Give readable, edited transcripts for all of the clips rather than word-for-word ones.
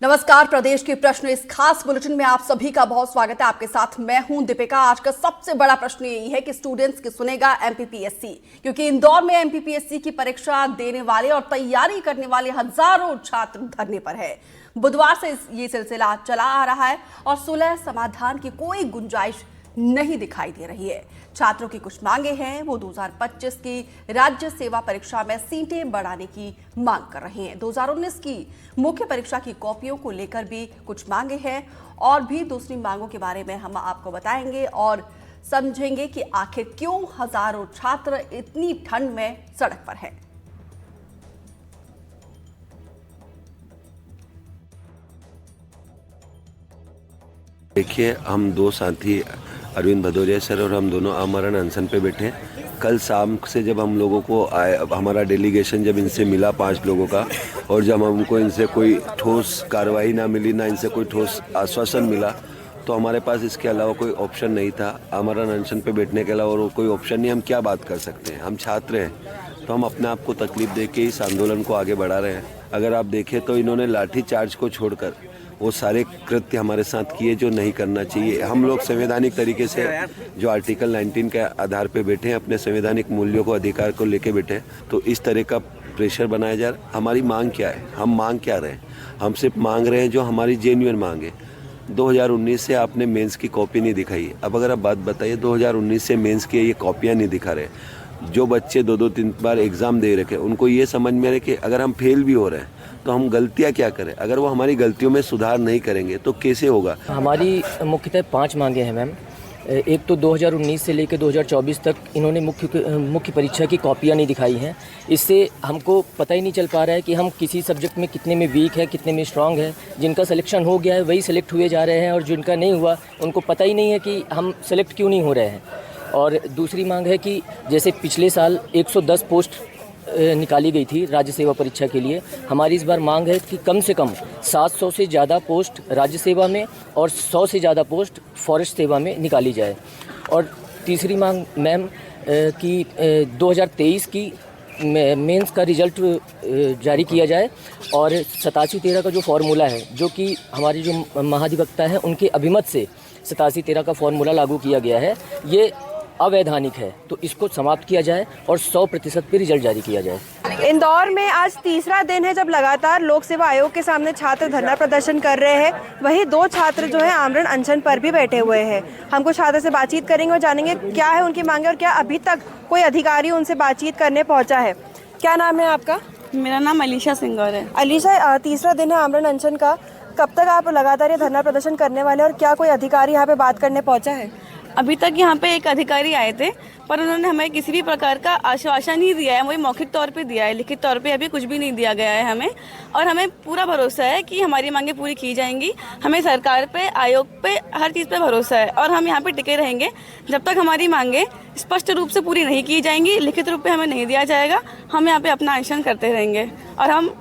नमस्कार। प्रदेश के प्रश्न इस खास बुलेटिन में आप सभी का बहुत स्वागत है। आपके साथ मैं हूं दीपिका। आज का सबसे बड़ा प्रश्न यही है कि स्टूडेंट्स की सुनेगा एमपीपीएससी, क्योंकि इंदौर में एमपीपीएससी की परीक्षा देने वाले और तैयारी करने वाले हजारों छात्र धरने पर है। बुधवार से ये सिलसिला चला आ रहा है और सुलह समाधान की कोई गुंजाइश नहीं दिखाई दे रही है। छात्रों की कुछ मांगे हैं। वो 2025 की राज्य सेवा परीक्षा में सीटें बढ़ाने की मांग कर रहे हैं। 2019 की मुख्य परीक्षा की कॉपियों को लेकर भी कुछ मांगे हैं और भी दूसरी मांगों के बारे में हम आपको बताएंगे और समझेंगे कि आखिर क्यों हजारों छात्र इतनी ठंड में सड़क पर हैं। देखिए, हम दो साथी अरविंद भदौरिया सर और हम दोनों आमरण अनशन पे बैठे हैं। कल शाम से जब हम लोगों को हमारा डेलीगेशन जब इनसे मिला 5 लोगों का, और जब हमको इनसे कोई ठोस कार्रवाई ना मिली, ना इनसे कोई ठोस आश्वासन मिला, तो हमारे पास इसके अलावा कोई ऑप्शन नहीं था। आमरण अनशन पे बैठने के अलावा और कोई ऑप्शन नहीं। हम क्या बात कर सकते हैं? हम छात्र हैं, तो हम अपने आप को तकलीफ दे के इस आंदोलन को आगे बढ़ा रहे हैं। अगर आप देखें तो इन्होंने लाठी चार्ज को छोड़कर वो सारे कृत्य हमारे साथ किए जो नहीं करना चाहिए। हम लोग संवैधानिक तरीके से जो आर्टिकल 19 के आधार पे बैठे हैं, अपने संवैधानिक मूल्यों को, अधिकार को लेके बैठे हैं, तो इस तरह का प्रेशर बनाया जा रहा है। हमारी मांग क्या है? हम मांग क्या रहे हैं? हम सिर्फ मांग रहे हैं जो हमारी जेन्युइन मांग है। 2019 से आपने मेंस की कॉपी नहीं दिखाई। अब अगर आप बात बताइए, 2019 से मेंस की ये कॉपियाँ नहीं दिखा रहे। जो बच्चे 2-3 बार एग्ज़ाम दे रखे, उनको ये समझ में रहे कि अगर हम फेल भी हो रहे हैं तो हम गलतियां क्या करें। अगर वो हमारी गलतियों में सुधार नहीं करेंगे तो कैसे होगा? हमारी मुख्यतः 5 मांगे हैं मैम। एक तो 2019 से लेकर 2024 तक इन्होंने मुख्य परीक्षा की कॉपियाँ नहीं दिखाई हैं। इससे हमको पता ही नहीं चल पा रहा है कि हम किसी सब्जेक्ट में कितने में वीक है, कितने में स्ट्रांग है। जिनका सिलेक्शन हो गया है वही सिलेक्ट हुए जा रहे हैं और जिनका नहीं हुआ उनको पता ही नहीं है कि हम सिलेक्ट क्यों नहीं हो रहे हैं। और दूसरी मांग है कि जैसे पिछले साल 110 पोस्ट निकाली गई थी राज्य सेवा परीक्षा के लिए, हमारी इस बार मांग है कि कम से कम 700 से ज़्यादा पोस्ट राज्य सेवा में और 100 से ज़्यादा पोस्ट फॉरेस्ट सेवा में निकाली जाए। और तीसरी मांग मैम कि 2023 की मेंस का रिज़ल्ट जारी किया जाए और 87-13 का जो फार्मूला है, जो कि हमारे जो महाधिवक्ता हैं उनके अभिमत से 87-13 का फार्मूला लागू किया गया है, ये अवैधानिक है, तो इसको समाप्त किया जाए और 100% पे रिजल्ट जारी किया जाए। इंदौर में आज तीसरा दिन है जब लगातार लोक सेवा आयोग के सामने छात्र धरना प्रदर्शन कर रहे हैं। वहीं 2 छात्र जो है आमरण अनशन पर भी बैठे हुए हैं। हम कुछ छात्र से बातचीत करेंगे और जानेंगे क्या है उनकी मांगे और क्या अभी तक कोई अधिकारी उनसे बातचीत करने पहुंचा है। क्या नाम है आपका? मेरा नाम अलीशा सिंगौर है। अलीशा, तीसरा दिन है आमरण अनशन का, कब तक आप लगातार ये धरना प्रदर्शन करने वाले और क्या कोई अधिकारी यहाँ पे बात करने पहुँचा है? अभी तक यहाँ पे एक अधिकारी आए थे, पर उन्होंने हमें किसी भी प्रकार का आश्वासन नहीं दिया है। वही मौखिक तौर पे दिया है, लिखित तौर पे अभी कुछ भी नहीं दिया गया है हमें। और हमें पूरा भरोसा है कि हमारी मांगें पूरी की जाएंगी। हमें सरकार पे, आयोग पे, हर चीज़ पे भरोसा है और हम यहाँ पे टिके रहेंगे जब तक हमारी मांगें स्पष्ट रूप से पूरी नहीं की जाएंगी, लिखित रूप में हमें नहीं दिया जाएगा। हम यहाँ पे अपना अनशन करते रहेंगे और हम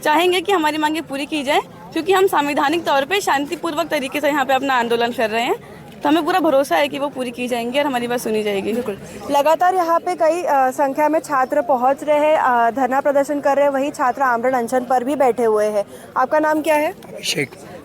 चाहेंगे कि हमारी मांगें पूरी की जाए, क्योंकि हम संवैधानिक तौर पर शांतिपूर्वक तरीके से यहाँ पर अपना आंदोलन कर रहे हैं। तो हमें पूरा भरोसा है कि वो पूरी की जाएंगी और हमारी बात सुनी जाएगी। बिल्कुल। लगातार यहाँ पे कई संख्या में छात्र पहुँच रहे हैं, धरना प्रदर्शन कर रहे हैं, वही छात्र आमरण अनशन पर भी बैठे हुए हैं। आपका नाम क्या है?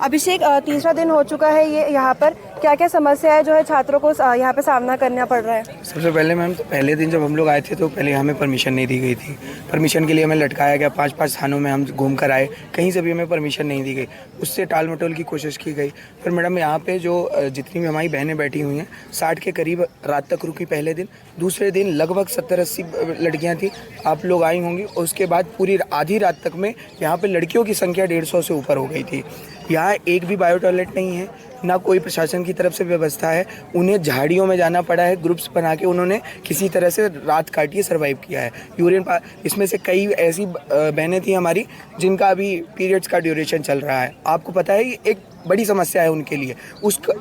अभिषेक, तीसरा दिन हो चुका है ये यहाँ पर, क्या क्या समस्या है जो है छात्रों को यहाँ पे सामना करना पड़ रहा है? सबसे पहले मैम, तो पहले दिन जब हम लोग आए थे तो पहले हमें परमिशन नहीं दी गई थी। परमिशन के लिए हमें लटकाया गया, 5-5 थानों में हम घूम कर आए, कहीं से भी हमें परमिशन नहीं दी गई। उससे टाल मटोल की कोशिश की गई। पर मैडम यहाँ पे जो जितनी भी हमारी बहनें बैठी हुई हैं, 60 के करीब रात तक रुकी पहले दिन। दूसरे दिन लगभग 70-80 लड़कियाँ थी, आप लोग आई होंगी। उसके बाद पूरी आधी रात तक में यहाँ पर लड़कियों की संख्या 150 से ऊपर हो गई थी। यहाँ एक भी बायो टॉयलेट नहीं है, ना कोई प्रशासन की तरफ से व्यवस्था है। उन्हें झाड़ियों में जाना पड़ा है, ग्रुप्स बना के उन्होंने किसी तरह से रात काटिए सर्वाइव किया है। इसमें से कई ऐसी बहनें थी हमारी जिनका अभी पीरियड्स का ड्यूरेशन चल रहा है। आपको पता है एक बड़ी समस्या है उनके लिए,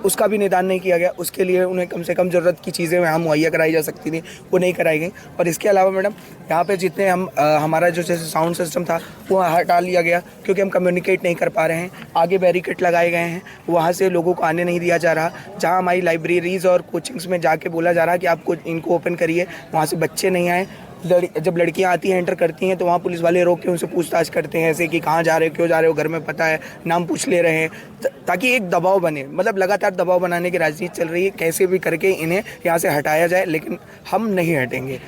उसका भी निदान नहीं किया गया। उसके लिए उन्हें कम से कम ज़रूरत की चीज़ें वहाँ मुहैया कराई जा सकती थी, वो नहीं कराई गई। और इसके अलावा मैडम यहाँ पे जितने हमारा जो जैसे साउंड सिस्टम था वो हटा लिया गया, क्योंकि हम कम्युनिकेट नहीं कर पा रहे हैं। आगे बैरिकेड लगाए गए हैं, वहाँ से लोगों को आने नहीं दिया जा रहा। जहाँ हमारी लाइब्रेरीज़ और कोचिंग्स में जाके बोला जा रहा है कि आपको इनको ओपन करिए, वहाँ से बच्चे नहीं आए। जब लड़कियां आती हैं एंटर करती हैं तो वहाँ पुलिस वाले रोक के उनसे पूछताछ करते हैं ऐसे कि कहाँ जा रहे हो, क्यों जा रहे हो, घर में पता है, नाम पूछ ले रहे हैं, ताकि एक दबाव बने। मतलब लगातार दबाव बनाने की राजनीति चल रही है, कैसे भी करके इन्हें यहाँ से हटाया जाए, लेकिन हम नहीं हटेंगे।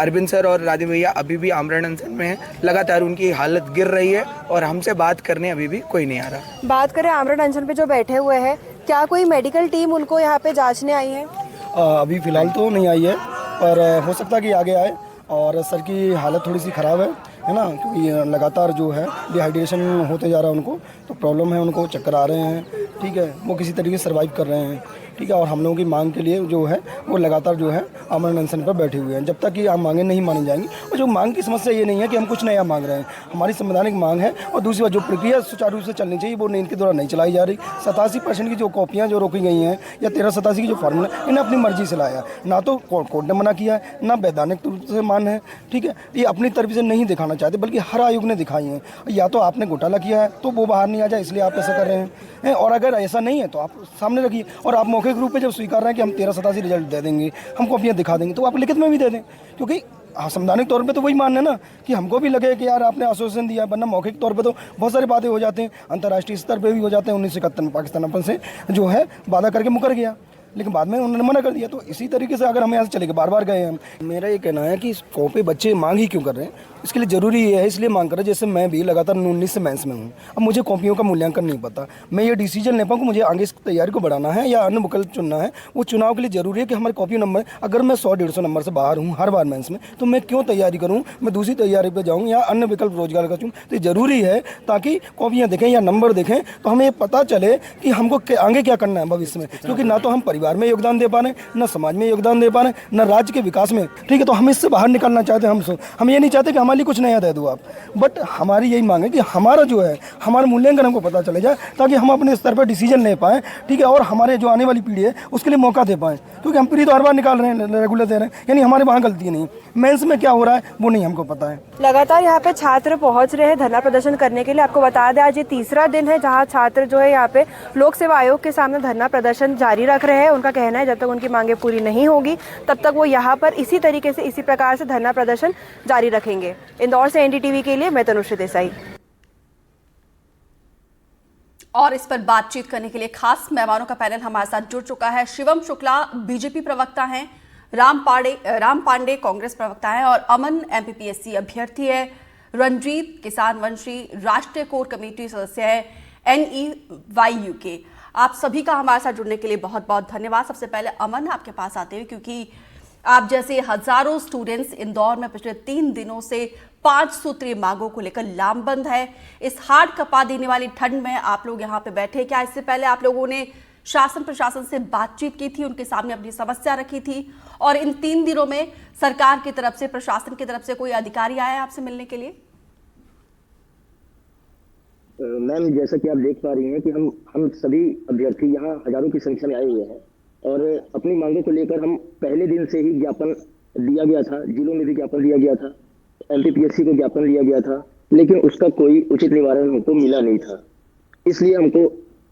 अरविंद सर और राधे भैया अभी भी आमरण अनशन में हैं, लगातार उनकी हालत गिर रही है और हमसे बात करने अभी भी कोई नहीं आ रहा। बात करें आमरण अनशन पे जो बैठे हुए हैं, क्या कोई मेडिकल टीम उनको यहाँ पे जांचने आई है? अभी फ़िलहाल तो नहीं आई है, पर हो सकता है कि आगे आए। और सर की हालत थोड़ी सी ख़राब है ना, क्योंकि लगातार जो है डिहाइड्रेशन होते जा रहा है उनको, तो प्रॉब्लम है, उनको चक्कर आ रहे हैं, ठीक है, वो किसी तरीके से सर्वाइव कर रहे हैं, ठीक है। और हम लोगों की मांग के लिए जो है वो लगातार जो है आमरण अनशन पर बैठे हुए हैं, जब तक कि हम मांगें नहीं मानी जाएंगी। और जो मांग की समस्या ये नहीं है कि हम कुछ नया मांग रहे हैं, हमारी संवैधानिक मांग है। और दूसरी बात, जो प्रक्रिया सुचारू रूप से चलनी चाहिए वो इनके द्वारा नहीं चलाई जा रही। 87% की जो कॉपियाँ जो रोकी गई हैं, या 1387 की जो फार्मूला, इन्हें अपनी मर्जी से लाया, ना तो कोर्ट ने मना किया है, ना वैधानिक रूप से मान है, ठीक है। ये अपनी तरफ से नहीं दिखाना चाहते, बल्कि हर आयोग ने दिखाई है। या तो आपने घोटाला किया है तो वो बाहर नहीं आ जाए, इसलिए आप ऐसा कर रहे हैं, और अगर ऐसा नहीं है तो आप सामने रखिए। और आप मौखिक रूप में जब स्वीकार रहे हैं कि हम 1387 रिजल्ट दे देंगे, हम कॉपियाँ दिखा देंगे, तो आप लिखित में भी दे दें, क्योंकि संवैधानिक तौर पे तो वही मानना है ना कि हमको भी लगे कि यार आपने आश्वासन दिया, वरना मौखिक तौर पे तो बहुत सारी बातें हो जाते हैं, अंतर्राष्ट्रीय स्तर पे भी हो जाते हैं। 1971 में पाकिस्तान अपन से जो है वादा करके मुकर गया, लेकिन बाद में उन्होंने मना कर दिया। तो इसी तरीके से अगर हम यहाँ से चले गए, बार बार गए हम, मेरा ये कहना है कि कॉपी बच्चे मांग ही क्यों कर रहे हैं, इसके लिए ज़रूरी ये है, इसलिए मांग कर रहे हैं। जैसे मैं भी लगातार 19 से मेंस में हूँ, अब मुझे कॉपियों का मूल्यांकन नहीं पता, मैं ये डिसीजन ले पाऊँ कि मुझे आगे इस तैयारी को बढ़ाना है या अन्य विकल्प चुनना है। वो चुनाव के लिए ज़रूरी है कि हमारे कॉपी नंबर, अगर मैं 100-150 नंबर से बाहर हूँ हर बार मेंस में, तो मैं क्यों तैयारी करूँ, मैं दूसरी तैयारी पर जाऊँ या अन्य विकल्प रोजगार का चुनूँ। तो ये ज़रूरी है, ताकि कॉपियाँ देखें या नंबर देखें तो हमें ये पता चले कि हमको आगे क्या करना है भविष्य में। क्योंकि ना तो हम परिवार में योगदान दे पा रहे हैं, न समाज में योगदान दे पा रहे हैं, न राज्य के विकास में, ठीक है। तो हम इससे बाहर निकलना चाहते हैं। हम ये नहीं चाहते कि हमारे लिए कुछ नया दे दो आप, बट हमारी यही मांग है कि हमारा जो है हमारा मूल्यांकन हमको पता चले जाए, ताकि हम अपने स्तर पर डिसीजन ले पाएँ, ठीक है। और हमारे जो आने वाली पीढ़ी है उसके लिए मौका दे पाएँ, क्योंकि हम प्री तो हर बार निकाल रहे हैं, रेगुलर दे रहे हैं, यानी हमारे वहाँ गलती नहीं। मेंस में क्या हो रहा है वो नहीं हमको पता है। लगातार यहाँ पे छात्र पहुँच रहे हैं धरना प्रदर्शन करने के लिए। आपको बता दें, आज ये तीसरा दिन है जहाँ छात्र जो है यहाँ पे लोक सेवा आयोग के सामने धरना प्रदर्शन जारी रख रहे हैं। उनका कहना है जब तक उनकी मांगे पूरी नहीं होगी तब तक वो यहाँ पर इसी तरीके से, इसी प्रकार से धरना प्रदर्शन जारी रखेंगे। इंदौर से एनडीटीवी के लिए मैं तनुश्री देसाई। और इस पर बातचीत करने के लिए खास मेहमानों का पैनल हमारे साथ जुड़ चुका है। शिवम शुक्ला बीजेपी प्रवक्ता हैं, राम पांडे कांग्रेस प्रवक्ता हैं, और अमन एमपीपीएससी अभ्यर्थी है, रणजीत किसान वंशी राष्ट्रीय कोर कमेटी सदस्य है NEYU के। आप सभी का हमारे साथ जुड़ने के लिए बहुत बहुत धन्यवाद। सबसे पहले अमन, आपके पास आते हुए, क्योंकि आप जैसे हजारों स्टूडेंट्स इंदौर में पिछले 3 दिनों से 5 सूत्रीय मांगों को लेकर लामबंद है। इस हाड़ कपा देने वाली ठंड में आप लोग यहाँ पे बैठे, क्या इससे पहले आप लोगों ने शासन प्रशासन से बातचीत की थी, उनके सामने अपनी समस्या रखी थी, और इन 3 दिनों में सरकार की तरफ से, प्रशासन की तरफ से कोई अधिकारी आया आपसे मिलने के लिए? मैम, जैसा कि आप देख पा रही हैं कि हम सभी अभ्यर्थी यहाँ हजारों की संख्या में आए हुए हैं, और अपनी मांगों को लेकर हम पहले दिन से ही ज्ञापन दिया गया था, जिलों में भी ज्ञापन दिया गया था, एमपीपीएससी को ज्ञापन दिया गया था, लेकिन उसका कोई उचित निवारण हमको मिला नहीं था। इसलिए हमको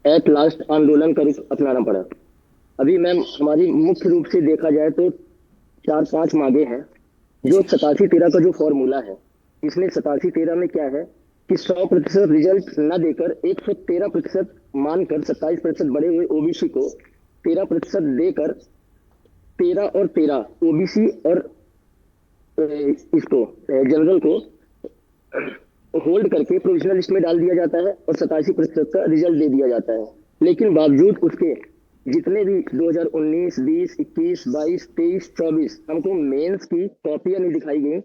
एट लास्ट आंदोलन का रुख अपनाना पड़ा। अभी मैम, हमारी मुख्य रूप से देखा जाए तो 4-5 मांगे हैं। जो 87-13 का जो फॉर्मूला है, इसमें 87-13 में क्या है कि 100% रिजल्ट न देकर 113% मानकर 27% बढ़े हुए ओबीसी को 13% देकर 13 और 13 ओबीसी और इसको जनरल को होल्ड करके प्रोविजनल लिस्ट में डाल दिया जाता है और 87% का रिजल्ट दे दिया जाता है। लेकिन बावजूद उसके जितने भी 2019, 20, 21, 22, 23, 24 हमको मेंस की कॉपियां नहीं दिखाई गई,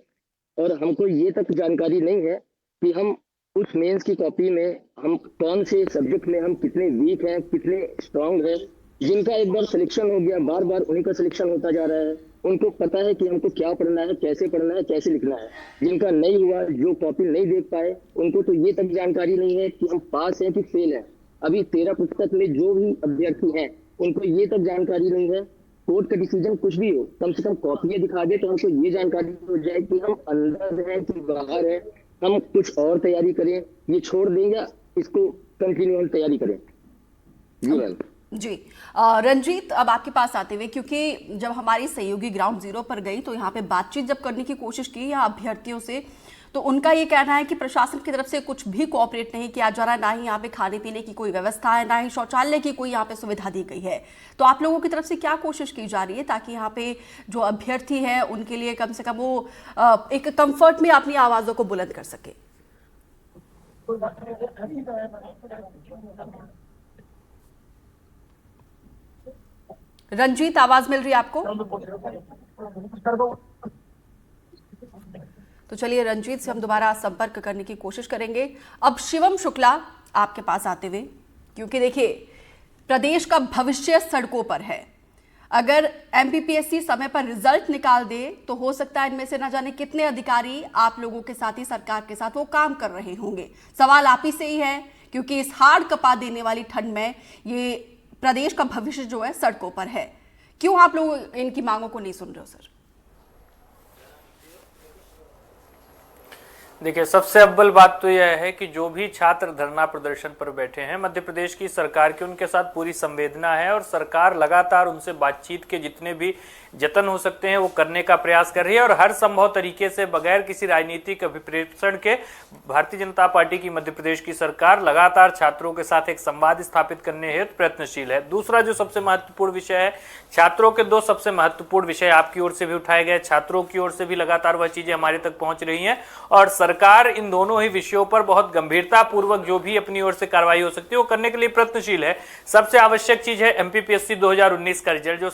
और हमको ये तक जानकारी नहीं है कि हम उस मेंस की कॉपी में हम कौन से सब्जेक्ट में हम कितने वीक हैं, कितने स्ट्रांग हैं। जिनका एक बार सिलेक्शन हो गया, बार बार उन्हीं का सिलेक्शन होता जा रहा है। उनको पता है कि हमको क्या पढ़ना है, कैसे पढ़ना है, कैसे लिखना है। जिनका नहीं हुआ, जो कॉपी नहीं देख पाए, उनको तो ये तक जानकारी नहीं है कि हम पास हैं कि फेल हैं। अभी 13% में जो भी अभ्यर्थी हैं, उनको ये तक जानकारी नहीं है। कोर्ट का डिसीजन कुछ भी हो, कम से कम कॉपियां दिखा दे तो हमको ये जानकारी हो जाए कि हम अंदर हैं कि बाहर हैं, हम कुछ और तैयारी करें, ये छोड़ दें या इसको कंटिन्यू हम तैयारी करें। जी मैम। जी रंजीत, अब आपके पास आते हुए, क्योंकि जब हमारी सहयोगी ग्राउंड जीरो पर गई तो यहाँ पे बातचीत जब करने की कोशिश की यहाँ अभ्यर्थियों से, तो उनका ये कहना है कि प्रशासन की तरफ से कुछ भी कोऑपरेट नहीं किया जा रहा, ना ही यहाँ पे खाने पीने की कोई व्यवस्था है, ना ही शौचालय की कोई यहाँ पे सुविधा दी गई है। तो आप लोगों की तरफ से क्या कोशिश की जा रही है ताकि यहाँ पे जो अभ्यर्थी है उनके लिए कम से कम वो एक कंफर्ट में अपनी आवाज़ों को बुलंद कर सके? रंजीत, आवाज मिल रही है आपको? तो चलिए रंजीत से हम दोबारा संपर्क करने की कोशिश करेंगे। अब शिवम शुक्ला, आपके पास आते हुए, क्योंकि देखिए प्रदेश का भविष्य सड़कों पर है। अगर एमपीपीएससी समय पर रिजल्ट निकाल दे तो हो सकता है इनमें से न जाने कितने अधिकारी आप लोगों के साथ ही सरकार के साथ वो काम कर रहे होंगे। सवाल आप ही से ही है, क्योंकि इस हाड़ कपा देने वाली ठंड में ये प्रदेश का भविष्य जो है सड़कों पर है। क्यों आप लोग इनकी मांगों को नहीं सुन रहे हो सर? देखिए, सबसे अव्वल बात तो यह है कि जो भी छात्र धरना प्रदर्शन पर बैठे हैं, मध्य प्रदेश की सरकार की उनके साथ पूरी संवेदना है और सरकार लगातार उनसे बातचीत के जितने भी जतन हो सकते हैं वो करने का प्रयास कर रही है और हर संभव तरीके से बगैर किसी राजनीतिक अभिप्रेक्षण के भारतीय जनता पार्टी की मध्य प्रदेश की सरकार लगातार छात्रों के साथ एक संवाद स्थापित करने हेतु प्रयत्नशील है। दूसरा जो सबसे महत्वपूर्ण विषय है, छात्रों के दो सबसे महत्वपूर्ण विषय आपकी ओर से भी उठाए गए, छात्रों की ओर से भी लगातार वह चीजें हमारे तक पहुंच रही हैं और सरकार इन दोनों ही विषयों पर बहुत गंभीरता पूर्वक जो भी अपनी ओर से कार्रवाई हो सकती है वो करने के लिए प्रयत्नशील है। सबसे आवश्यक चीज है एमपीपीएससी 2019 का रिजल्ट जो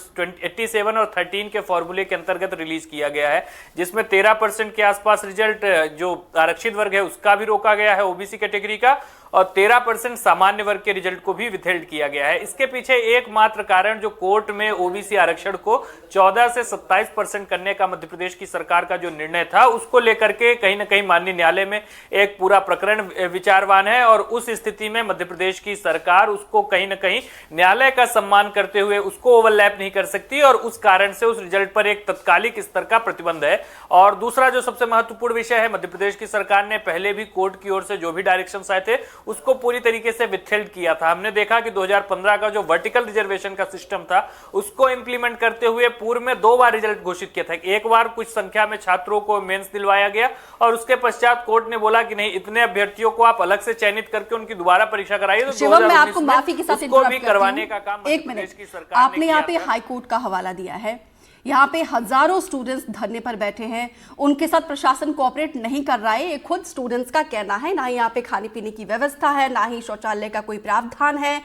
87 और 13 के फॉर्मूले के अंतर्गत रिलीज किया गया है, जिसमें 13% के आसपास रिजल्ट जो आरक्षित वर्ग है उसका भी रोका गया है, ओबीसी कैटेगरी का, और 13% सामान्य वर्ग के रिजल्ट को भी विथहेल्ड किया गया है। इसके पीछे एकमात्र कारण जो कोर्ट में ओबीसी आरक्षण को 14 से 27% करने का मध्य प्रदेश की सरकार का जो निर्णय था उसको लेकर के कहीं ना कहीं माननीय न्यायालय में एक पूरा प्रकरण विचारवान है और उस स्थिति में मध्य प्रदेश की सरकार उसको कहीं ना कहीं न्यायालय का सम्मान करते हुए उसको ओवरलैप नहीं कर सकती और उस कारण से उस रिजल्ट पर एक तत्कालिक स्तर का प्रतिबंध है। और दूसरा जो सबसे महत्वपूर्ण विषय है, मध्य प्रदेश की सरकार ने पहले भी कोर्ट की ओर से जो भी डायरेक्शंस आए थे उसको पूरी तरीके से विथहेल्ड किया था। हमने देखा कि 2015 का जो वर्टिकल रिजर्वेशन का सिस्टम था उसको इंप्लीमेंट करते हुए पूर्व में 2 बार रिजल्ट घोषित किया था। एक बार कुछ संख्या में छात्रों को मेंस दिलवाया गया और उसके पश्चात कोर्ट ने बोला कि नहीं, इतने अभ्यर्थियों को आप अलग से चयनित करके उनकी दोबारा परीक्षा कराइए। तो शिवम, मैं आपको माफी के साथ उसको भी करवाने का काम एक मिनट, आपने यहाँ पे हाईकोर्ट का हवाला दिया है, यहाँ पे हजारों स्टूडेंट्स धरने पर बैठे हैं, उनके साथ प्रशासन कोऑपरेट नहीं कर रहा है, ये खुद स्टूडेंट्स का कहना है। ना ही यहाँ पे खाने पीने की व्यवस्था है, ना ही शौचालय का कोई प्रावधान है।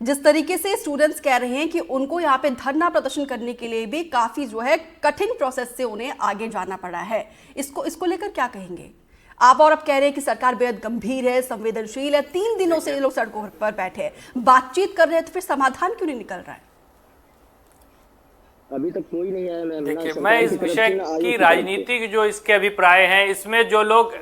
जिस तरीके से स्टूडेंट्स कह रहे हैं कि उनको यहाँ पे धरना प्रदर्शन करने के लिए भी काफी जो है कठिन प्रोसेस से उन्हें आगे जाना पड़ा है, इसको लेकर क्या कहेंगे आप? और अब कह रहे हैं कि सरकार बेहद गंभीर है, संवेदनशील है, 3 दिनों से ये लोग सड़कों पर बैठे हैं, बातचीत कर रहे हैं, तो फिर समाधान क्यों नहीं निकल रहा है? अभी तक कोई नहीं आया मैम। देखिए, मैं इस विषय की राजनीतिक जो इसके अभिप्राय हैं, इसमें जो लोग,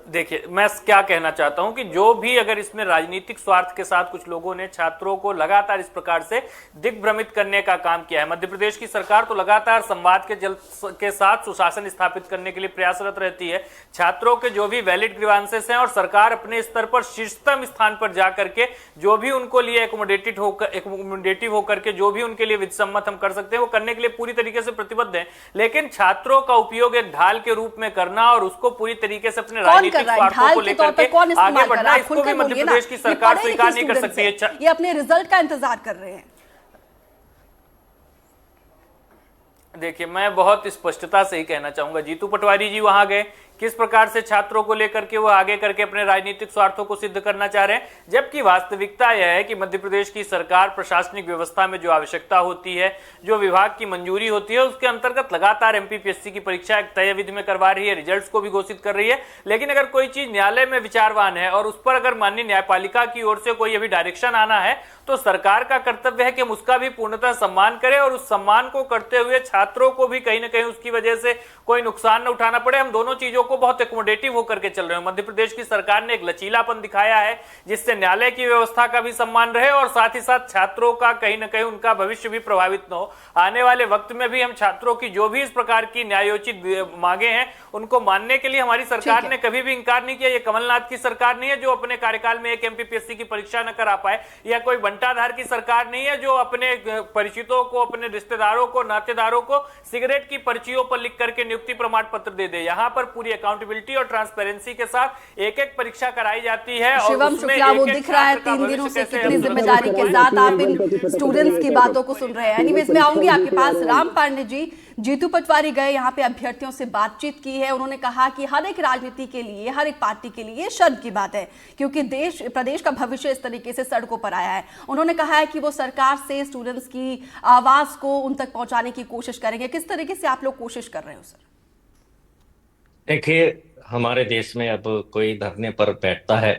देखिए मैं क्या कहना चाहता हूं कि जो भी अगर इसमें राजनीतिक स्वार्थ के साथ कुछ लोगों ने छात्रों को लगातार इस प्रकार से दिग्भ्रमित करने का काम किया है, मध्य प्रदेश की सरकार तो लगातार संवाद के साथ सुशासन स्थापित करने के लिए प्रयासरत रहती है। छात्रों के जो भी वैलिड ग्रीवांसेस हैं और सरकार अपने स्तर पर शीर्षतम स्थान पर जाकर के जो भी उनको लिए एकोमोडेटिव होकर के जो भी उनके लिए विधसम्मत हम कर सकते हैं वो करने के लिए पूरी तरीके से प्रतिबद्ध है। लेकिन छात्रों का उपयोग एक ढाल के रूप में करना और उसको पूरी तरीके से अपने राजनीतिक स्वार्थों को लेकर के आगे बढ़ना, इसको भी मध्य प्रदेश की सरकार स्वीकार नहीं कर सकती है। ये अपने रिजल्ट का इंतजार कर रहे हैं। देखिए, मैं बहुत स्पष्टता से ही कहना चाहूंगा, जीतू पटवारी जी वहां गए, किस प्रकार से छात्रों को लेकर के वो आगे करके अपने राजनीतिक स्वार्थों को सिद्ध करना चाह रहे हैं, जबकि वास्तविकता यह है कि मध्य प्रदेश की सरकार प्रशासनिक व्यवस्था में जो आवश्यकता होती है, जो विभाग की मंजूरी होती है, उसके अंतर्गत लगातार एमपीपीएससी की परीक्षा एक तय विधि में करवा रही है, रिजल्ट्स को भी घोषित कर रही है। लेकिन अगर कोई चीज न्यायालय में विचारवान है और उस पर अगर माननीय न्यायपालिका की ओर से कोई अभी डायरेक्शन आना है तो सरकार का कर्तव्य है कि हम उसका भी पूर्णतः सम्मान करें और उस सम्मान को करते हुए छात्रों को भी कहीं ना कहीं उसकी वजह से कोई नुकसान न उठाना पड़े। हम दोनों चीजों को बहुत एकोमोडेटिव होकर के चल रहे हो। मध्य प्रदेश की सरकार ने एक लचीलापन दिखाया है जिससे न्यायालय की व्यवस्था का भी सम्मान रहे और साथ ही साथ छात्रों का कहीं ना कहीं उनका भविष्य भी प्रभावित न हो। आने वाले वक्त में भी हम छात्रों की जो भी इस प्रकार की न्यायोचित मांगे हैं उनको मानने के लिए हमारी सरकार ने कभी भी इंकार नहीं किया। ये कमलनाथ की सरकार नहीं है जो अपने कार्यकाल में एक एमपीपीएससी की परीक्षा न करा पाए, या कोई बंटाधार की सरकार नहीं है जो अपने परिचितों को, अपने रिश्तेदारों को, नातेदारों को सिगरेट की पर्चियों पर लिख करके नियुक्ति प्रमाण पत्र दे दे। यहाँ पर पूरी अकाउंटेबिलिटी और ट्रांसपेरेंसी के साथ एक एक परीक्षा कराई जाती है। और शिवम शुक्ला, वो दिख रहा है 3 दिनों से कितनी जिम्मेदारी के साथ आप इन स्टूडेंट्स की बातों को सुन रहे हैं। एनीवेज मैं आऊंगी आपके पास। राम पांडे जी, जीतू पटवारी गए यहाँ पे, अभ्यर्थियों से बातचीत की है। उन्होंने कहा कि हर एक राजनीति के लिए, हर एक पार्टी के लिए शर्म की बात है क्योंकि प्रदेश का भविष्य इस तरीके से सड़कों पर आया है। उन्होंने कहा है कि वो सरकार से स्टूडेंट्स की आवाज को उन तक पहुंचाने की कोशिश करेंगे। किस तरीके से आप लोग कोशिश कर रहे हो सर? देखिए, हमारे देश में अब कोई धरने पर बैठता है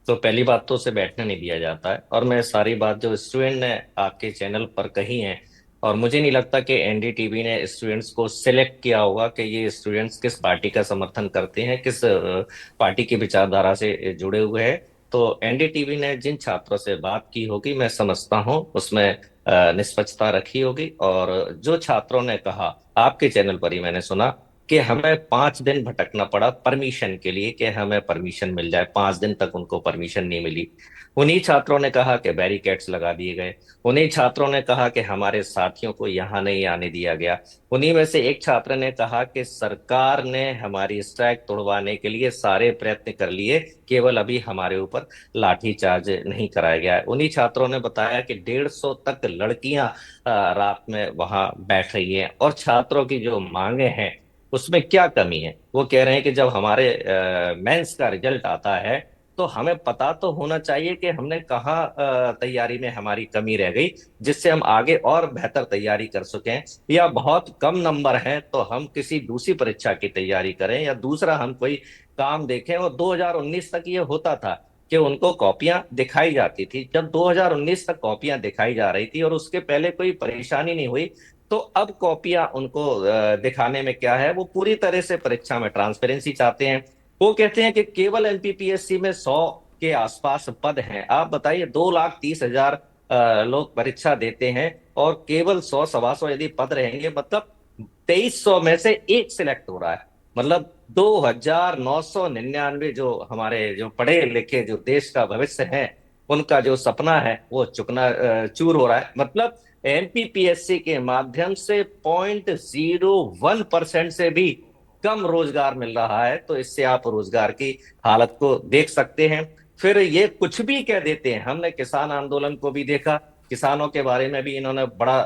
तो पहली बात तो उसे बैठने नहीं दिया जाता है। और मैं सारी बात जो स्टूडेंट ने आपके चैनल पर कही है, और मुझे नहीं लगता कि एनडीटीवी ने स्टूडेंट्स को सिलेक्ट किया होगा कि ये स्टूडेंट्स किस पार्टी का समर्थन करते हैं, किस पार्टी की विचारधारा से जुड़े हुए हैं। तो एनडीटीवी ने जिन छात्रों से बात की होगी, मैं समझता हूं उसमें निष्पक्षता रखी होगी। और जो छात्रों ने कहा, आपके चैनल पर ही मैंने सुना कि हमें 5 दिन भटकना पड़ा परमिशन के लिए कि हमें परमिशन मिल जाए, 5 दिन तक उनको परमिशन नहीं मिली। उन्हीं छात्रों ने कहा कि बैरिकेड्स लगा दिए गए। उन्हीं छात्रों ने कहा कि हमारे साथियों को यहाँ नहीं आने दिया गया। उन्हीं में से एक छात्र ने कहा कि सरकार ने हमारी स्ट्राइक तोड़वाने के लिए सारे प्रयत्न कर लिए, केवल अभी हमारे ऊपर लाठीचार्ज नहीं कराया गया है। उन्हीं छात्रों ने बताया कि 150 तक लड़कियां रात में वहां बैठ रही हैं। और छात्रों की जो मांगे हैं उसमें क्या कमी है, वो कह रहे हैं कि जब हमारे मेंस का रिजल्ट आता है तो हमें पता तो होना चाहिए कि हमने कहाँ तैयारी में हमारी कमी रह गई जिससे हम आगे और बेहतर तैयारी कर सकें, या बहुत कम नंबर हैं तो हम किसी दूसरी परीक्षा की तैयारी करें या दूसरा हम कोई काम देखें। और 2019 तक ये होता था कि उनको कॉपियां दिखाई जाती थी। जब 2019 तक कॉपियां दिखाई जा रही थी और उसके पहले कोई परेशानी नहीं हुई, तो अब कॉपियां उनको दिखाने में क्या है, वो पूरी तरह से परीक्षा में ट्रांसपेरेंसी चाहते हैं। वो कहते हैं कि केवल एमपीपीएससी में 100 के आसपास पद हैं। आप बताइए, 2,30,000 लोग परीक्षा देते हैं और केवल 100-125 यदि पद रहेंगे, मतलब 2300 में से एक सिलेक्ट हो रहा है। मतलब 2,999 जो हमारे जो पढ़े लिखे जो देश का भविष्य है, उनका जो सपना है वो चुकना चूर हो रहा है। मतलब एमपीपीएससी के माध्यम से 0.01% से भी कम रोजगार मिल रहा है। तो इससे आप रोजगार की हालत को देख सकते हैं। फिर ये कुछ भी कह देते हैं। हमने किसान आंदोलन को भी देखा, किसानों के बारे में भी इन्होंने बड़ा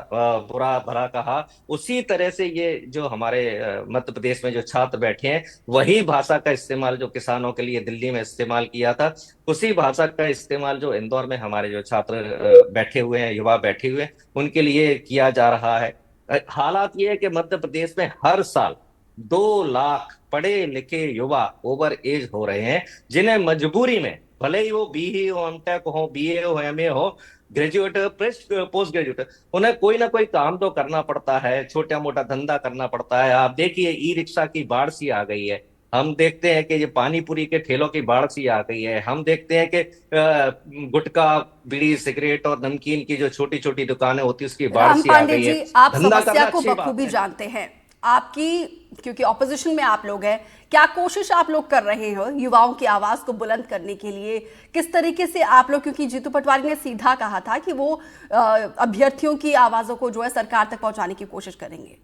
बुरा भला कहा। उसी तरह से ये जो हमारे मध्य प्रदेश में जो छात्र बैठे हैं, वही भाषा का इस्तेमाल जो किसानों के लिए दिल्ली में इस्तेमाल किया था, उसी भाषा का इस्तेमाल जो इंदौर में हमारे जो छात्र बैठे हुए हैं, युवा बैठे हुए हैं, उनके लिए किया जा रहा है। हालात ये है कि मध्य प्रदेश में हर साल 2 लाख पढ़े लिखे युवा ओवर एज हो रहे हैं, जिन्हें मजबूरी में, भले ही वो बीई हो, एमटेक हो, बीए हो, एमए हो, ग्रेजुएट, पोस्ट ग्रेजुएट, उन्हें कोई ना कोई काम तो करना पड़ता है, छोटा मोटा धंधा करना पड़ता है। आप देखिए, ई रिक्शा की बाढ़ सी आ गई है। हम देखते हैं कि ये पानी पूरी के ठेलों की बाढ़ सी आ गई है। हम देखते हैं कि गुटखा, बीड़ी, सिगरेट और नमकीन की जो छोटी छोटी दुकानें होती है उसकी बाढ़ सी आ गई है। आप समस्या को बखूबी जानते हैं। आपकी, क्योंकि ऑपोजिशन में आप लोग हैं, क्या कोशिश आप लोग कर रहे हो युवाओं की आवाज को बुलंद करने के लिए? किस तरीके से आप लोग, क्योंकि जीतू पटवारी ने सीधा कहा था कि वो अभ्यर्थियों की आवाजों को जो है सरकार तक पहुंचाने की कोशिश करेंगे।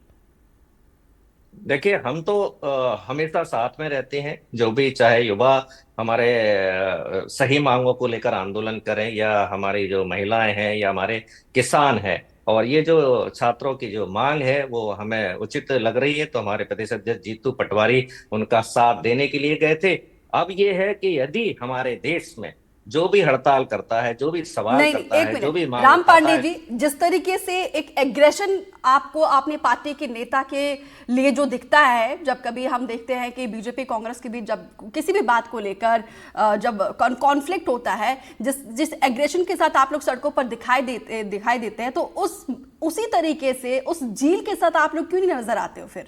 देखिए, हम तो हमेशा साथ में रहते हैं। जो भी चाहे युवा हमारे सही मांगों को लेकर आंदोलन करें, या हमारी जो महिलाएं हैं या हमारे किसान हैं, और ये जो छात्रों की जो मांग है वो हमें उचित लग रही है, तो हमारे प्रदेश अध्यक्ष जीतू पटवारी उनका साथ देने के लिए गए थे। अब ये है कि यदि हमारे देश में जो भी हड़ताल करता है, जो भी सवाल करता है, जो भी मांग, राम पांडे जी, जिस तरीके से एक एग्रेशन आपको अपने पार्टी के नेता के लिए जो दिखता है, जब कभी हम देखते हैं कि बीजेपी कांग्रेस के बीच जब किसी भी बात को लेकर जब कॉन्फ्लिक्ट होता है, जिस एग्रेशन के साथ आप लोग सड़कों पर दिखाई देते हैं, तो उसी तरीके से उस झील के साथ आप लोग क्यों नहीं नजर आते हो फिर?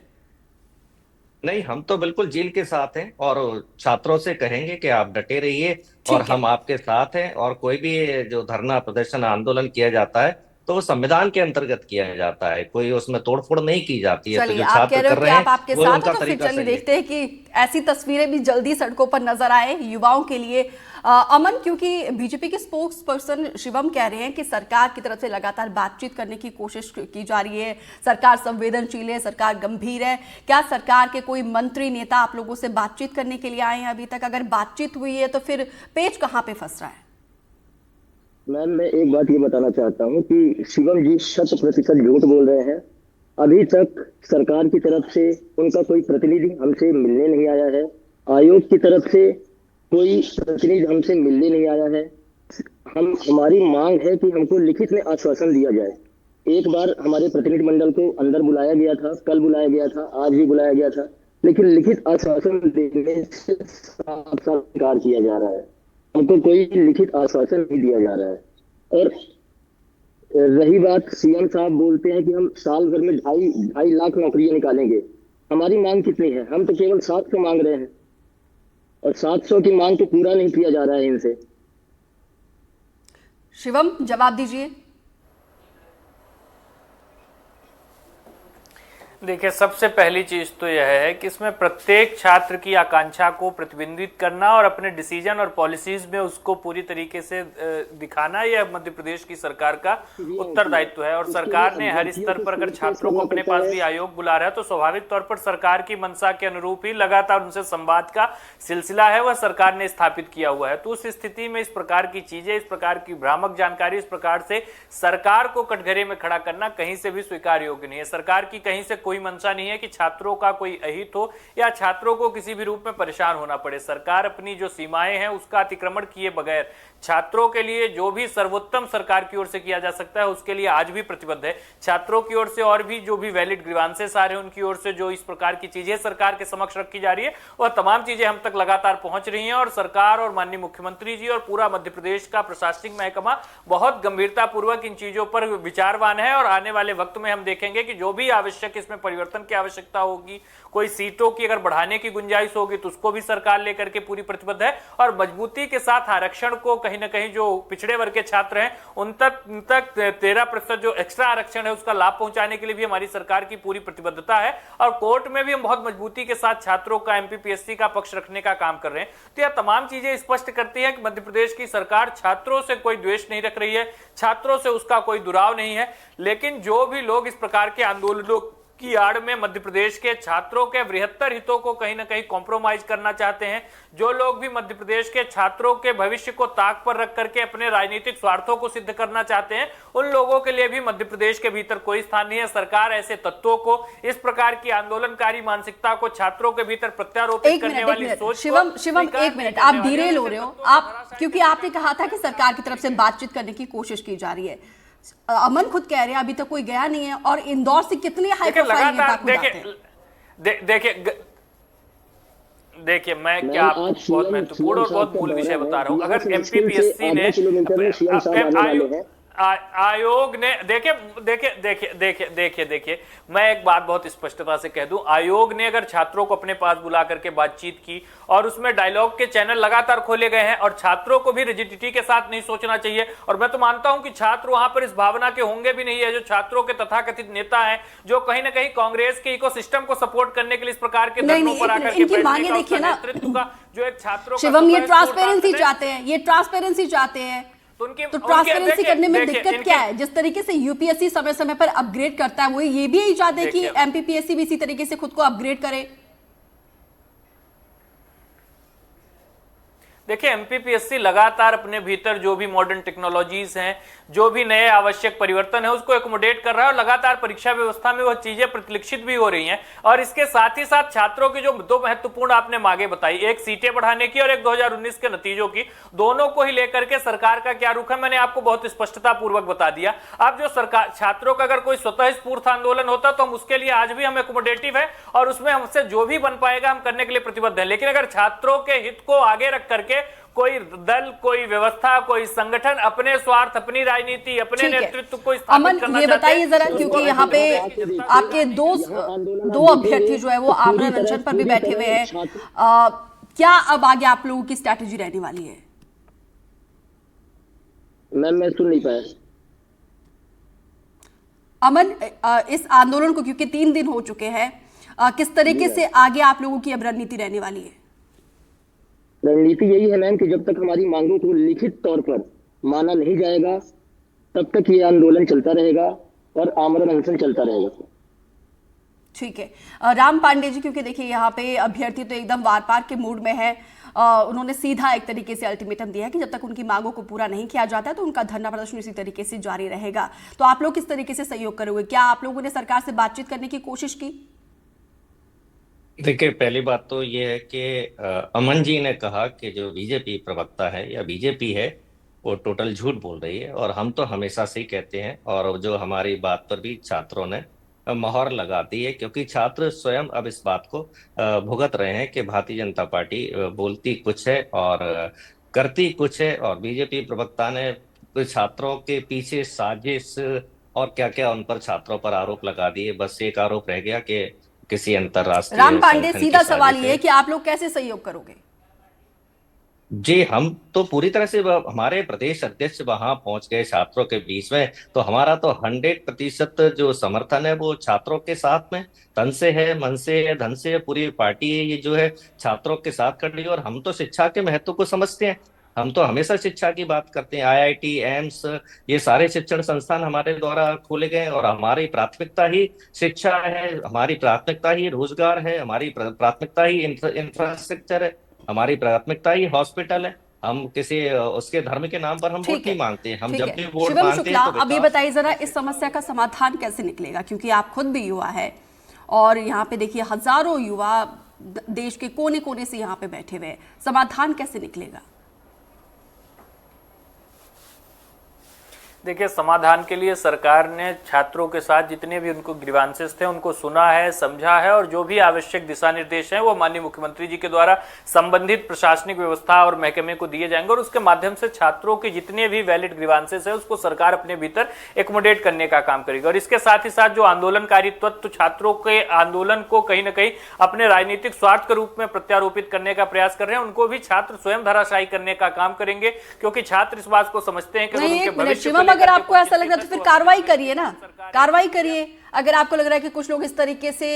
नहीं, हम तो बिल्कुल जेल के साथ हैं और छात्रों से कहेंगे कि आप डटे रहिए और ठीक है। हम आपके साथ हैं। और कोई भी जो धरना प्रदर्शन आंदोलन किया जाता है तो वो संविधान के अंतर्गत किया जाता है, कोई उसमें तोड़फोड़ नहीं की जाती है। तो चलिए, जो आप कह छात्र रहे हो कर कि रहे आप हैं आपके वो साथ हो, उनका तो फिर तरीका चलिए सही है। देखते हैं कि ऐसी तस्वीरें भी जल्दी सड़कों पर नजर आए युवाओं के लिए। अमन, क्योंकि बीजेपी के स्पोक्स पर्सन शिवम कह रहे हैं कि सरकार की तरफ से लगातार बातचीत करने की कोशिश की जा रही है, सरकार संवेदनशील है, सरकार गंभीर है। क्या सरकार के कोई मंत्री नेता आप लोगों से बातचीत करने के लिए आए हैं अभी तक? अगर बातचीत हुई है तो फिर पेच कहाँ पे फंस रहा है? मैम, मैं एक बात ये बताना चाहता हूँ कि शिवम जी 100% झूठ बोल रहे हैं। अभी तक सरकार की तरफ से उनका कोई प्रतिनिधि हमसे मिलने नहीं आया है। आयोग की तरफ से कोई प्रतिनिधि हमसे मिलने नहीं आया है। हमारी मांग है कि हमको लिखित में आश्वासन दिया जाए। एक बार हमारे प्रतिनिधि मंडल को अंदर बुलाया गया था, कल बुलाया गया था, आज भी बुलाया गया था, लेकिन लिखित आश्वासन देने से साफ साफ इनकार किया जा रहा है। हमको कोई लिखित आश्वासन नहीं दिया जा रहा है। और रही बात, सीएम साहब बोलते हैं कि हम साल भर में 2.5 लाख नौकरियां निकालेंगे। हमारी मांग कितनी है? हम तो केवल 700 मांग रहे हैं और 700 की मांग को पूरा नहीं किया जा रहा है इनसे। शिवम, जवाब दीजिए। देखिए, सबसे पहली चीज तो यह है कि इसमें प्रत्येक छात्र की आकांक्षा को प्रतिबिंबित करना और अपने डिसीजन और पॉलिसीज में उसको पूरी तरीके से दिखाना, यह मध्य प्रदेश की सरकार का उत्तरदायित्व है। और सरकार ने हर स्तर पर अगर छात्रों को अपने पास भी आयोग बुला रहा है तो स्वाभाविक तौर पर सरकार की मंशा के अनुरूप ही लगातार उनसे संवाद का सिलसिला है वह सरकार ने स्थापित किया हुआ है। तो उस स्थिति में इस प्रकार की चीजें, इस प्रकार की भ्रामक जानकारी, इस प्रकार से सरकार को कटघरे में खड़ा करना कहीं से भी स्वीकार योग्य नहीं है। सरकार की कहीं से कोई मंशा नहीं है कि छात्रों का कोई अहित हो या छात्रों को किसी भी रूप में परेशान होना पड़े। सरकार अपनी जो सीमाएं हैं उसका अतिक्रमण किए बगैर छात्रों के लिए जो भी सर्वोत्तम सरकार की ओर से किया जा सकता है उसके लिए आज भी प्रतिबद्ध है। छात्रों की ओर से और भी जो भी वैलिड ग्रीवांसेस आ रहे हैं उनकी ओर से जो इस प्रकार की चीजें सरकार के समक्ष रखी जा रही है वह तमाम चीजें हम तक लगातार पहुंच रही हैं। और सरकार और माननीय मुख्यमंत्री जी और पूरा मध्य प्रदेश का प्रशासनिक महकमा बहुत गंभीरता पूर्वक इन चीजों पर विचारवान है। और आने वाले वक्त में हम देखेंगे कि जो भी आवश्यक इसमें परिवर्तन की आवश्यकता होगी, कोई सीटों की अगर बढ़ाने की गुंजाइश होगी तो उसको भी सरकार लेकर के पूरी प्रतिबद्ध है। और मजबूती के साथ आरक्षण को कहीं ना कहीं जो पिछड़े वर्ग के छात्र हैं उन तक 13% जो एक्स्ट्रा आरक्षण है उसका लाभ पहुंचाने के लिए भी हमारी सरकार की पूरी प्रतिबद्धता है। और कोर्ट में भी हम बहुत मजबूती के साथ छात्रों का, एमपीपीएससी का पक्ष रखने का काम कर रहे हैं। तो यह तमाम चीजें स्पष्ट करती है कि मध्य प्रदेश की सरकार छात्रों से कोई द्वेष नहीं रख रही है, छात्रों से उसका कोई दुराव नहीं है। लेकिन जो भी लोग इस प्रकार के आंदोलनों की आड़ में मध्य प्रदेश के छात्रों के बृहत्तर हितों को कहीं ना कहीं कॉम्प्रोमाइज करना चाहते हैं, जो लोग भी मध्य प्रदेश के छात्रों के भविष्य को ताक पर रख करके अपने राजनीतिक स्वार्थों को सिद्ध करना चाहते हैं, उन लोगों के लिए भी मध्य प्रदेश के भीतर कोई स्थान नहीं है। सरकार ऐसे तत्वों को, इस प्रकार की आंदोलनकारी मानसिकता को छात्रों के भीतर प्रत्यारोपित करने वाली सोच। शिवम, एक मिनट, आप डिरेल हो रहे हो आप, क्योंकि आपने कहा था कि सरकार की तरफ से बातचीत करने की कोशिश की जा रही है। अमन खुद कह रहे हैं अभी तक कोई गया नहीं है। और इंदौर से कितने हाई प्रोफाइल नेता खुद आते हैं। देखिए मैं क्या आपको बहुत महत्वपूर्ण और बहुत मूल विषय बता रहा हूं। अगर एमपीपीएससी ने आयोग ने देखिए मैं एक बात बहुत स्पष्टता से कह दूं, आयोग ने अगर छात्रों को अपने पास बुला करके बातचीत की और उसमें डायलॉग के चैनल लगातार खोले गए हैं और छात्रों को भी रिजिडिटी के साथ नहीं सोचना चाहिए। और मैं तो मानता हूं कि छात्र वहां पर इस भावना के होंगे भी नहीं है जो छात्रों के तथाकथित नेता हैं, जो कहीं ना कहीं कांग्रेस के इकोसिस्टम को सपोर्ट करने के लिए इस प्रकार के धरनों पर आकर के बैठने का नेतृत्व का जो एक छात्रों का शिवम, ये ट्रांसपेरेंसी चाहते हैं, ये ट्रांसपेरेंसी चाहते हैं। तो ट्रांसपेरेंसी करने में दिक्कत क्या है? जिस तरीके से यूपीएससी समय समय पर अपग्रेड करता है वो ये भी यही चाहते हैं कि एमपीपीएससी भी इसी तरीके से खुद को अपग्रेड करे। देखिए एमपीपीएससी लगातार अपने भीतर जो भी मॉडर्न टेक्नोलॉजीज हैं, जो भी नए आवश्यक परिवर्तन है उसको एकोमोडेट कर रहा है और लगातार परीक्षा व्यवस्था में वह चीजें प्रतिलिखित भी हो रही हैं। और इसके साथ ही साथ छात्रों की जो दो महत्वपूर्ण आपने मांगे बताई, एक सीटें बढ़ाने की और एक 2019 के नतीजों की, दोनों को ही लेकर के सरकार का क्या रुख है मैंने आपको बहुत स्पष्टता पूर्वक बता दिया। अब जो सरकार, छात्रों का अगर कोई स्वतः स्फूर्त आंदोलन होता तो हम उसके लिए आज भी हम एकोमोडेटिव है और उसमें हमसे जो भी बन पाएगा हम करने के लिए प्रतिबद्ध है। लेकिन अगर छात्रों के हित को आगे रख करके कोई दल, कोई व्यवस्था, कोई संगठन अपने स्वार्थ, अपनी राजनीति, अपने ठीक है। नेतृत्व को अमन, स्थापित करना ये चाहते बताइए हैं, जरा, उसको क्योंकि अभी यहाँ पे जनता आपके दो अभ्यर्थी जो है वो आमरण अनशन पर भी बैठे हुए हैं। क्या अब आगे आप लोगों की स्ट्रैटेजी रहने वाली है? मैम मैं सुन नहीं पाया। अमन, इस आंदोलन को क्योंकि 3 दिन हो चुके हैं, किस तरीके से आगे आप लोगों की अब रणनीति रहने वाली है? रणनीति यही है मैम कि जब तक हमारी मांगों को लिखित तौर पर माना नहीं जाएगा तब तक ये आंदोलन चलता रहेगा और आमरण अनशन चलता रहेगा। ठीक है। राम पांडे जी, क्योंकि देखिए यहाँ पे अभ्यर्थी तो एकदम वार पार के मूड में है। उन्होंने सीधा एक तरीके से अल्टीमेटम दिया है कि जब तक उनकी मांगों को पूरा नहीं किया जाता है तो उनका धरना प्रदर्शन इसी तरीके से जारी रहेगा। तो आप लोग किस तरीके से सहयोग करोगे? क्या आप लोगों ने सरकार से बातचीत करने की कोशिश की? देखिए, पहली बात तो ये है कि अमन जी ने कहा कि जो बीजेपी प्रवक्ता है या बीजेपी है वो टोटल झूठ बोल रही है, और हम तो हमेशा से ही कहते हैं, और जो हमारी बात पर भी छात्रों ने मोहर लगा दी है, क्योंकि छात्र स्वयं अब इस बात को भुगत रहे हैं कि भारतीय जनता पार्टी बोलती कुछ है और करती कुछ है, और बीजेपी प्रवक्ता ने छात्रों के पीछे साजिश और क्या क्या उन पर छात्रों पर आरोप लगा दिए। बस एक आरोप रह गया कि किसी अंतरराष्ट्रीय राम पांडे, संगठन की सीधा सवाल साजिश ये है कि आप लोग कैसे सहयोग करोगे? जी, हम तो पूरी तरह से हमारे प्रदेश अध्यक्ष वहां पहुंच गए छात्रों के बीच में, तो हमारा तो 100% जो समर्थन है वो छात्रों के साथ में तन से है, मन से है, धन से है। पूरी पार्टी ये जो है छात्रों के साथ खड़ी है, और हम तो शिक्षा के महत्व को समझते हैं। हम तो हमेशा शिक्षा की बात करते हैं। IIT, एम्स, ये सारे शिक्षण संस्थान हमारे द्वारा खोले गए, और हमारी प्राथमिकता ही शिक्षा है, हमारी प्राथमिकता ही रोजगार है, हमारी प्राथमिकता ही इंफ्रास्ट्रक्चर है, हमारी प्राथमिकता ही हॉस्पिटल है। हम किसी उसके धर्म के नाम पर हम वोट नहीं मांगते हैं। हम ठीक जब है। भी वोट शिवम मांगते शुक्ला, हैं तो अब ये बताइए जरा, इस समस्या का समाधान कैसे निकलेगा? क्योंकि आप खुद भी युवा है और यहाँ पे देखिए हजारों युवा देश के कोने कोने से यहाँ पे बैठे हुए हैं। समाधान कैसे निकलेगा? देखिए, समाधान के लिए सरकार ने छात्रों के साथ जितने भी उनको ग्रीवांसेस थे उनको सुना है, समझा है, और जो भी आवश्यक दिशा निर्देश हैं वो माननीय मुख्यमंत्री जी के द्वारा संबंधित प्रशासनिक व्यवस्था और महकमे को दिए जाएंगे, और उसके माध्यम से छात्रों के जितने भी वैलिड ग्रीवांसेस है उसको सरकार अपने भीतर एकोमोडेट करने का काम करेगी। और इसके साथ ही साथ जो आंदोलनकारी तत्व छात्रों के आंदोलन को कहीं ना कहीं अपने राजनीतिक स्वार्थ के रूप में प्रत्यारोपित करने का प्रयास कर रहे हैं, उनको भी छात्र स्वयं धराशायी करने का काम करेंगे, क्योंकि छात्र इस बात को समझते हैं कि उनके भविष्य अगर आपको ऐसा लग रहा है तो फिर कार्रवाई करिए ना, कार्रवाई करिए। अगर आपको लग रहा है कि कुछ लोग इस तरीके से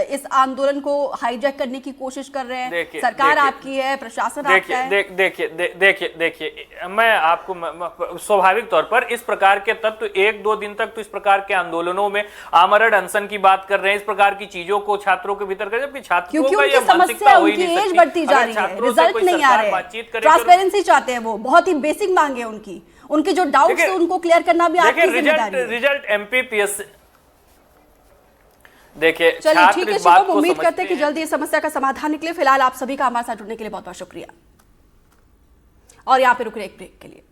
इस आंदोलन को हाईजैक करने की कोशिश कर रहे हैं, सरकार आपकी है, प्रशासन आपका है। देखिए, मैं आपको स्वाभाविक तौर पर इस प्रकार के तत्व 1-2 दिन तक तो इस प्रकार के आंदोलनों में आमरण अनशन की बात कर रहे हैं, इस प्रकार की चीजों को छात्रों के भीतर कर, जबकि छात्रों का ये मानसिकता हो ही नहीं सकती। एज बढ़ती जा रही है, रिजल्ट नहीं आ रहे हैं, ट्रांसपेरेंसी चाहते हैं, वो बहुत ही बेसिक मांगे उनकी, उनके जो डाउट्स है उनको क्लियर करना भी आपकी जिम्मेदारी है। रिजल्ट MPPS देखिए, चलिए ठीक है शुभम, उम्मीद करते हैं कि जल्दी इस समस्या का समाधान निकले। फिलहाल आप सभी का हमारे साथ जुड़ने के लिए बहुत बहुत शुक्रिया, और यहाँ पे रुक रहे एक ब्रेक के लिए।